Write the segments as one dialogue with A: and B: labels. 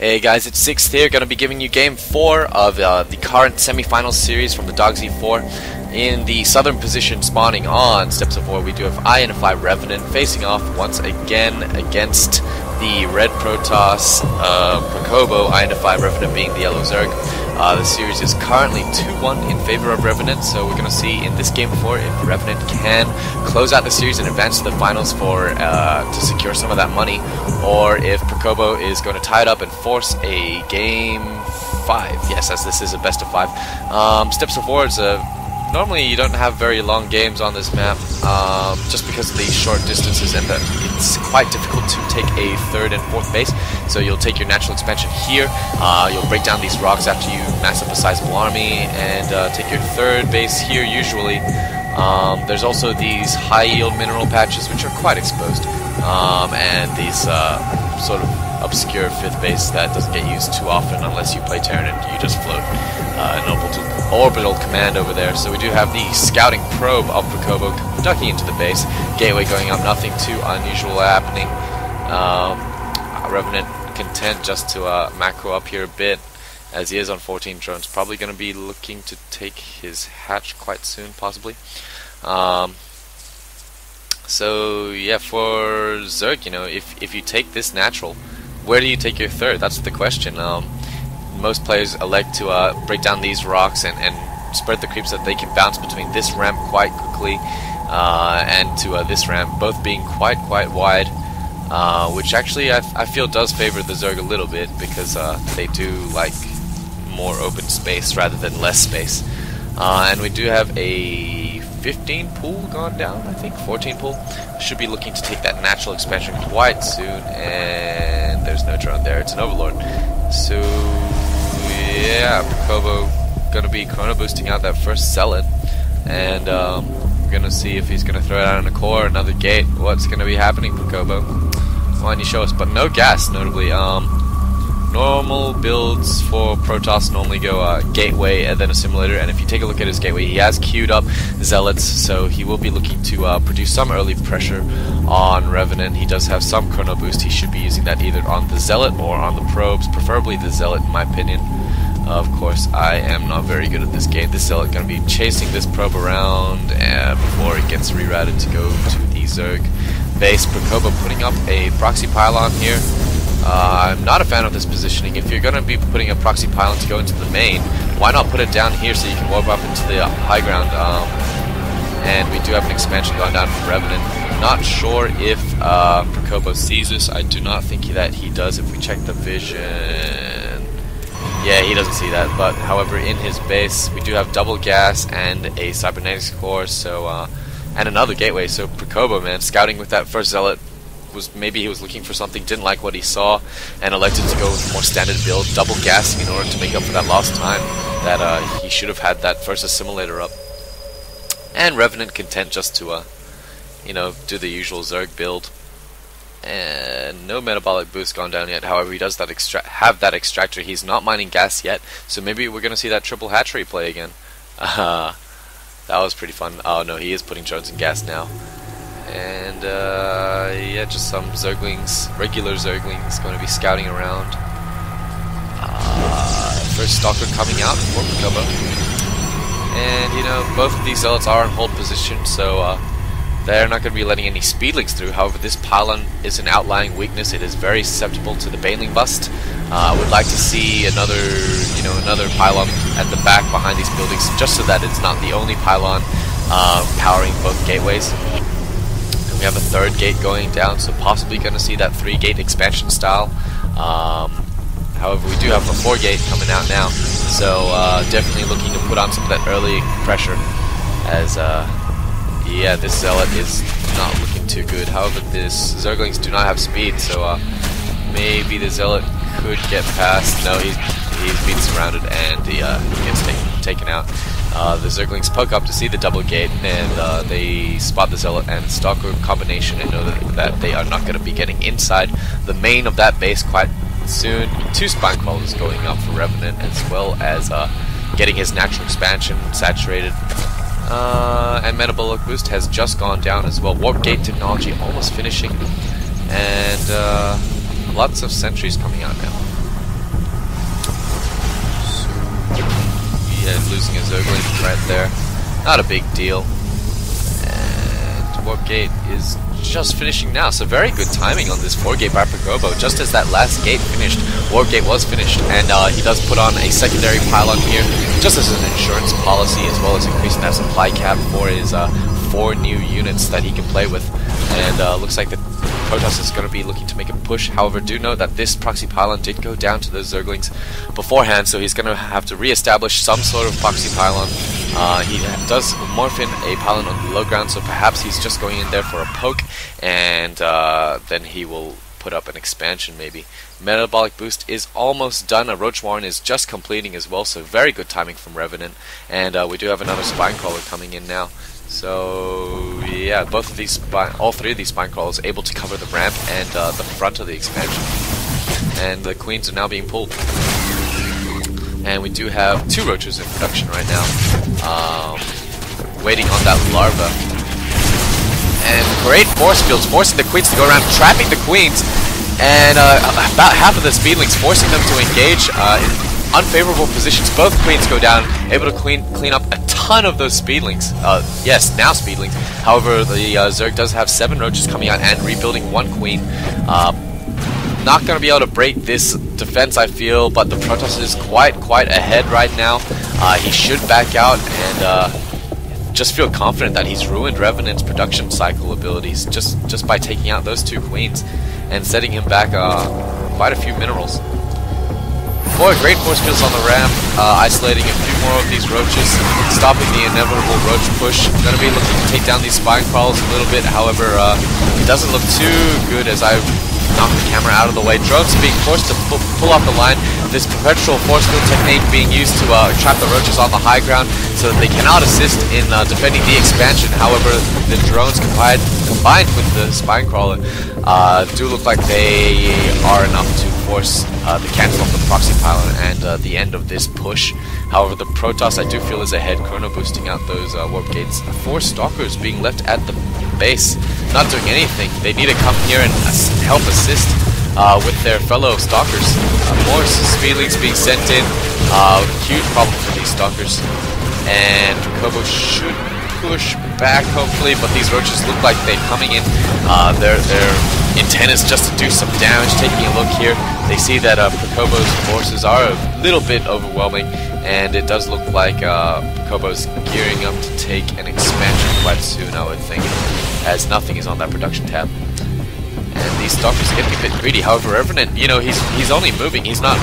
A: Hey guys, it's Sixth here, going to be giving you Game 4 of the current semi-finals series from the Dogsi 4. In the southern position spawning on Steps of War, we do have InfiRenenant facing off once again against the red Protoss, Procobo, InfiRenenant being the yellow Zerg. The series is currently 2-1 in favor of Revenant, so we're going to see in this Game 4 if Revenant can close out the series and advance to the finals for to secure some of that money, or if Procobo is going to tie it up and force a Game 5. Yes, as this is a best of 5. Steps of War is normally you don't have very long games on this map, just because of the short distances and that it's quite difficult to take a third and fourth base. So you'll take your natural expansion here, you'll break down these rocks after you mass up a sizable army, and take your third base here usually. There's also these high yield mineral patches which are quite exposed, and these sort of obscure fifth base that doesn't get used too often unless you play Terran and you just float an orbital command over there. So we do have the scouting probe of Procobo ducking into the base, gateway going up, nothing too unusual happening. Revenant content just to macro up here a bit, as he is on 14 drones, probably going to be looking to take his hatch quite soon, possibly. So yeah, for Zerg, you know, if you take this natural, where do you take your third? That's the question. Most players elect to break down these rocks and spread the creeps so that they can bounce between this ramp quite quickly and to this ramp, both being quite wide, which actually I feel does favor the Zerg a little bit, because they do like more open space rather than less space. And we do have a 15 pool gone down, I think 14 pool. Should be looking to take that natural expansion quite soon, and there's no drone there, it's an Overlord. So yeah, Procobo gonna be chrono boosting out that first Zealot, and we're gonna see if he's gonna throw it out on a core, another gate. What's gonna be happening, Procobo? Why don't you show us? But no gas, notably. Normal builds for Protoss normally go gateway and then assimilator, and if you take a look at his gateway, he has queued up Zealots, so he will be looking to produce some early pressure on Revenant. He does have some chrono boost. He should be using that either on the Zealot or on the probes, preferably the Zealot in my opinion. Of course, I am not very good at this game. This Zealot going to be chasing this probe around before it gets rerouted to go to the Zerg base. Procobo putting up a proxy pylon here. I'm not a fan of this positioning. If you're going to be putting a proxy pylon to go into the main, why not put it down here so you can warp up into the high ground? And we do have an expansion going down from Revenant. Not sure if Procobo sees this. I do not think that he does. If we check the vision, yeah, he doesn't see that. But however, in his base, we do have double gas and a cybernetics core, so and another gateway. So Procobo, man, scouting with that first Zealot. Maybe he was looking for something, didn't like what he saw, and elected to go with a more standard build, double gassing in order to make up for that lost time that he should have had that first assimilator up. And Revenant content just to you know, do the usual Zerg build. And no metabolic boost gone down yet. However, he does that have that extractor. He's not mining gas yet, so maybe we're gonna see that triple hatchery play again. That was pretty fun. Oh no, he is putting drones in gas now. And yeah, just some Zerglings, regular Zerglings, going to be scouting around. First Stalker coming out for Procobo. And you know, both of these Zealots are in hold position, so they're not going to be letting any speedlings through. However, this pylon is an outlying weakness. It is very susceptible to the baneling bust. I would like to see another pylon at the back behind these buildings, just so that it's not the only pylon powering both gateways. We have a third gate going down, so possibly going to see that 3-gate expansion style. However, we do have a 4-gate coming out now, so definitely looking to put on some of that early pressure, as yeah, this Zealot is not looking too good. However, this Zerglings do not have speed, so maybe the Zealot could get past. No, he's being surrounded, and he gets taken out. The Zerglings poke up to see the double gate, and they spot the Zealot and Stalker combination and know that they are not going to be getting inside the main of that base quite soon. 2 spine crawlers going up for Revenant, as well as getting his natural expansion saturated. And metabolic boost has just gone down as well. Warp gate technology almost finishing, and lots of sentries coming out now. Yeah, losing a Zergling right there. Not a big deal. And Warp Gate is just finishing now, so very good timing on this 4 gate by Procobo. Just as that last gate finished, Warp Gate was finished, and he does put on a secondary pylon here, just as an insurance policy, as well as increasing that supply cap for his 4 new units that he can play with. And looks like the Protoss is going to be looking to make a push. However, do note that this proxy pylon did go down to those Zerglings beforehand, so he's going to have to re-establish some sort of proxy pylon. He does morph in a pylon on the low ground, so perhaps he's just going in there for a poke, and then he will put up an expansion maybe. Metabolic boost is almost done. A Roach Warren is just completing as well, so very good timing from Revenant. And we do have another Spinecrawler coming in now. So yeah, both of these, all 3 of these Spinecrawlers able to cover the ramp and the front of the expansion. And the Queens are now being pulled. And we do have 2 Roaches in production right now, waiting on that larva. And great force fields, forcing the Queens to go around, trapping the Queens, and about half of the Speedlings, forcing them to engage in unfavorable positions. Both Queens go down, able to clean up a ton of those Speedlings. Yes, now Speedlings. However, the Zerg does have 7 Roaches coming out and rebuilding 1 Queen. Not going to be able to break this defense, I feel, but the Protoss is quite ahead right now. He should back out and just feel confident that he's ruined Revenant's production cycle abilities just by taking out those 2 Queens and setting him back quite a few minerals. 4 great force fields on the ramp, isolating a few more of these Roaches, stopping the inevitable Roach push. Going to be looking to take down these Spinecrawlers a little bit, however, it doesn't look too good as I knock the camera out of the way. Drones being forced to pull off the line. This perpetual force field technique being used to trap the Roaches on the high ground so that they cannot assist in defending the expansion. However, the drones combined with the Spinecrawler do look like they are enough to force the cancel off the proxy pylon and the end of this push. However, the Protoss I do feel is ahead, chrono boosting out those warp gates. 4 Stalkers being left at the base, not doing anything. They need to come here and help assist with their fellow Stalkers. More Speedlings being sent in, huge problem for these Stalkers. And Procobo should push back hopefully, but these Roaches look like they're coming in. Their intent is just to do some damage. Taking a look here, they see that Procobo's forces are a little bit overwhelming, and it does look like Procobo's gearing up to take an expansion quite soon, I would think, as nothing is on that production tab. And these Stalkers are getting a bit greedy. However, Revenant, you know, he's only moving. He's not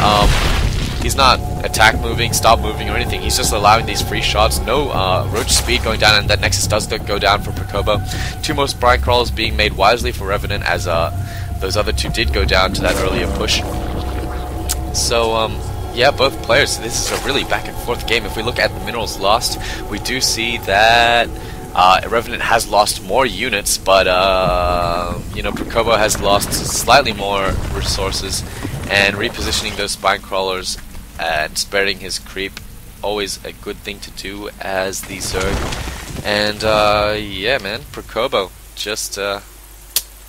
A: attack moving, stop moving, or anything. He's just allowing these free shots. No Roach speed going down, and that Nexus does go down for Procobo. 2 more Spinecrawlers being made wisely for Revenant, as those other 2 did go down to that earlier push. So yeah, both players, this is a really back and forth game. If we look at the minerals lost, we do see that Revenant has lost more units, but you know, Procobo has lost slightly more resources, and repositioning those Spinecrawlers and spreading his creep, always a good thing to do as the Zerg. And yeah, man, Procobo just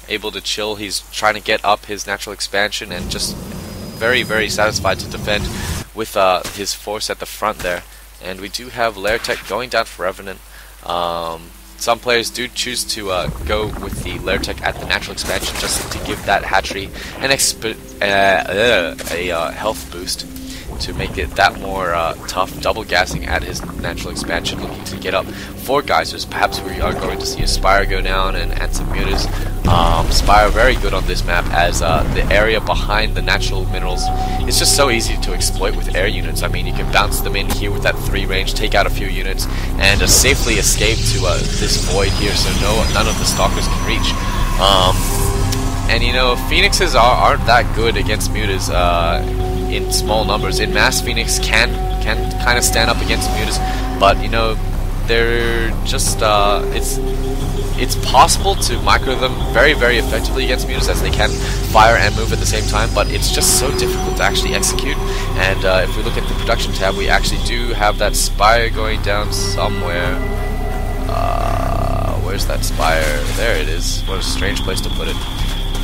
A: able to chill. He's trying to get up his natural expansion and just very satisfied to defend with his force at the front there. And we do have Lair Tech going down for Revenant. Some players do choose to go with the Lair Tech at the natural expansion just to give that hatchery an health boost to make it that more tough. Double gassing at his natural expansion, looking to get up 4 geysers. Perhaps we are going to see a Spire go down and some mutas. Spire very good on this map, as the area behind the natural minerals is just so easy to exploit with air units. I mean, you can bounce them in here with that 3 range, take out a few units, and safely escape to this void here, so none of the Stalkers can reach. And you know, Phoenixes aren't that good against mutas in small numbers. In mass, Phoenix can kind of stand up against mutas, but you know, they're just it's possible to micro them very effectively against mutas, as they can fire and move at the same time, but it's just so difficult to actually execute. And if we look at the production tab, we actually do have that Spire going down somewhere. Where's that Spire? There it is. What a strange place to put it.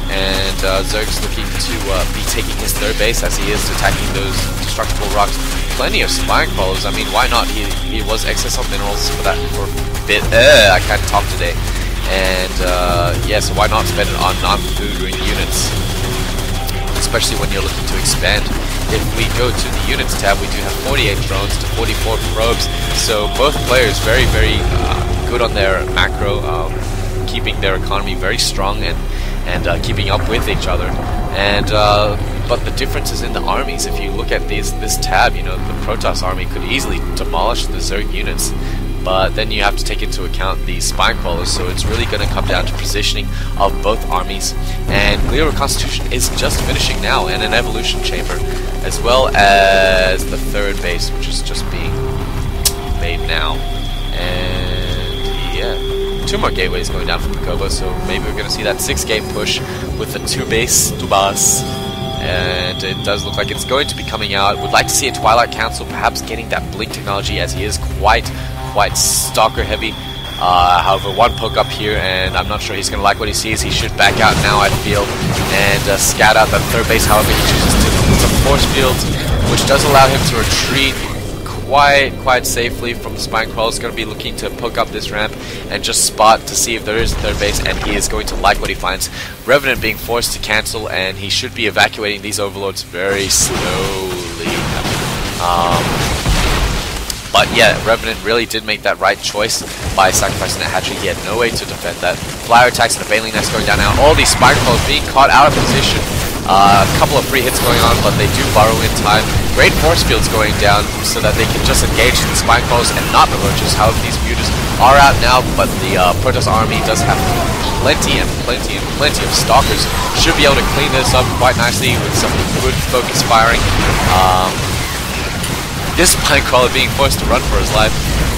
A: And Zerg's looking to be taking his 3rd base, as he is attacking those destructible rocks plenty of spine crawlers. I mean, why not? He was excess on minerals for that for a bit. I can't talk today. And yeah, so why not spend it on non-food units, especially when you're looking to expand. If we go to the units tab, we do have 48 drones to 44 probes. So both players very good on their macro, keeping their economy very strong and keeping up with each other. And but the difference is in the armies. If you look at this tab, you know, the Protoss army could easily demolish the Zerg units. But then you have to take into account the spine crawlers, so it's really going to come down to positioning of both armies. And Gliora Constitution is just finishing now, and an evolution chamber, as well as the third base, which is just being made now. And yeah, 2 more gateways going down from Procobo, so maybe we're going to see that 6-gate push with the 2-base Tubas. And it does look like it's going to be coming out. Would like to see a Twilight Council perhaps getting that blink technology, as he is quite stalker heavy. However, 1 poke up here, and I'm not sure he's going to like what he sees. He should back out now, I feel, and scat out that third base. However, he chooses to use a force field, which does allow him to retreat quite safely from the spine crawl. Is going to be looking to poke up this ramp and just spot to see if there is a third base, and he is going to like what he finds. Revenant being forced to cancel, and he should be evacuating these overlords very slowly. But yeah, Revenant really did make that right choice by sacrificing that hatchery. He had no way to defend that. Flyer attacks and a Baneling Nest going down now. All these spine crawlers being caught out of position. A couple of free hits going on, but they do borrow in time. Great force fields going down so that they can just engage the spine crawlers and not the roaches. However, these mutas are out now, but the Protoss army does have plenty of stalkers. Should be able to clean this up quite nicely with some good focus firing. This spine crawler being forced to run for his life,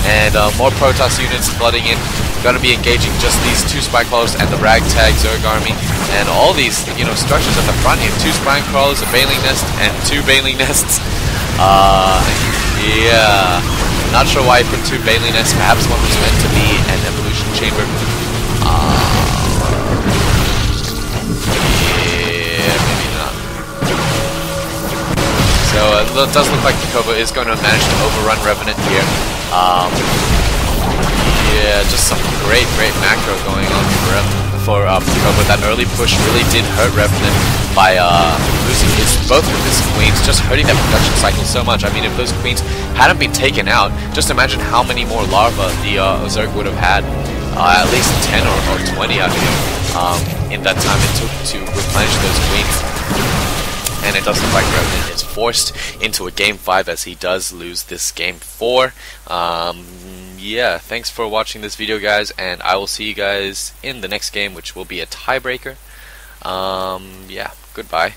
A: and more Protoss units flooding in. Going to be engaging just these 2 spine crawlers and the ragtag Zerg army, and all these, you know, structures at the front here. 2 spine crawlers, a Baneling Nest, and 2 Baneling Nests. Yeah, not sure why he put 2 Baneling Nests. Perhaps one was meant to be an evolution chamber. Yeah, maybe not. So it does look like Procobo is going to manage to overrun Revenant here. Yeah, just some great macro going on for Procobo. That early push really did hurt Revenant by losing both of his queens, just hurting that production cycle so much. I mean, if those queens hadn't been taken out, just imagine how many more larvae the Zerg would have had. At least 10 or 20 out here in that time it took to replenish those queens. And it does look like Revenant is forced into a game 5 as he does lose this game 4. Yeah, thanks for watching this video, guys, and I will see you guys in the next game, which will be a tiebreaker. Yeah, goodbye.